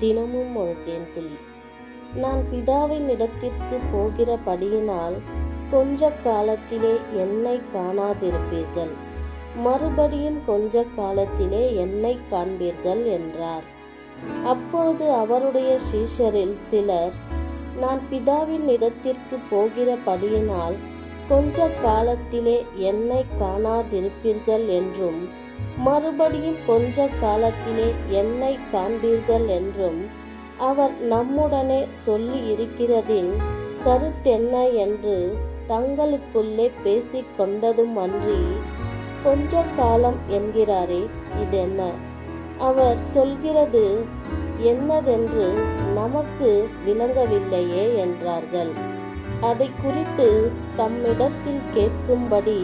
தினமும் ஒரு தேன்துளி. நான் பிதாவின் இடத்திற்கு போகிறபடியினால் கொஞ்ச காலத்திலே என்னை காணாதிருப்பீர்கள், மறுபடியும் கொஞ்ச காலத்திலே என்னை காண்பீர்கள் என்றார். அப்பொழுது அவருடைய சீஷரில் சிலர், நான் பிதாவின் இடத்திற்கு போகிறபடியினால் கொஞ்ச காலத்திலே என்னை காணாதிருப்பீர்கள் என்றும் மறுபடியும் கொஞ்ச காலத்திலே என்னை காண்பீர்கள் என்றும் அவர் நம்முடனே சொல்லி இருக்கிறதின் கருத்தென்ன என்று தங்களுக்குள்ளே பேசிக் கொண்டதும் அன்றி, கொஞ்ச காலம் என்கிறாரே, இதென்ன? அவர் சொல்கிறது என்னதென்று நமக்கு விளங்கவில்லையே என்றார்கள். அதை குறித்து தம்மிடத்தில் கேட்கும்படி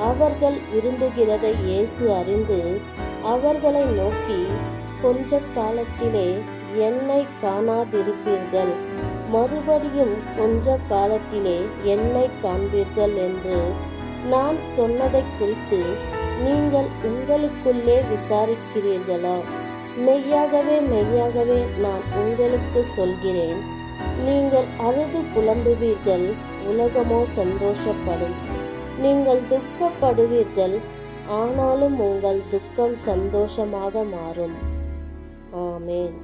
அவர்கள் விரும்புகிறதை இயேசு அறிந்து அவர்களை நோக்கி, கொஞ்ச காலத்திலே என்னை காணாதிருப்பீர்கள், மறுபடியும் கொஞ்ச காலத்திலே என்னை காண்பீர்கள் என்று நான் சொன்னதை குறித்து நீங்கள் உங்களுக்குள்ளே விசாரிக்கிறீர்களா? மெய்யாகவே மெய்யாகவே நான் உங்களுக்கு சொல்கிறேன், நீங்கள் அழுது புலம்புவீர்கள், உலகமோ சந்தோஷப்படும். நீங்கள் துக்கப்படுவீர்கள், ஆனாலும் உங்கள் துக்கம் சந்தோஷமாக மாறும். ஆமென்.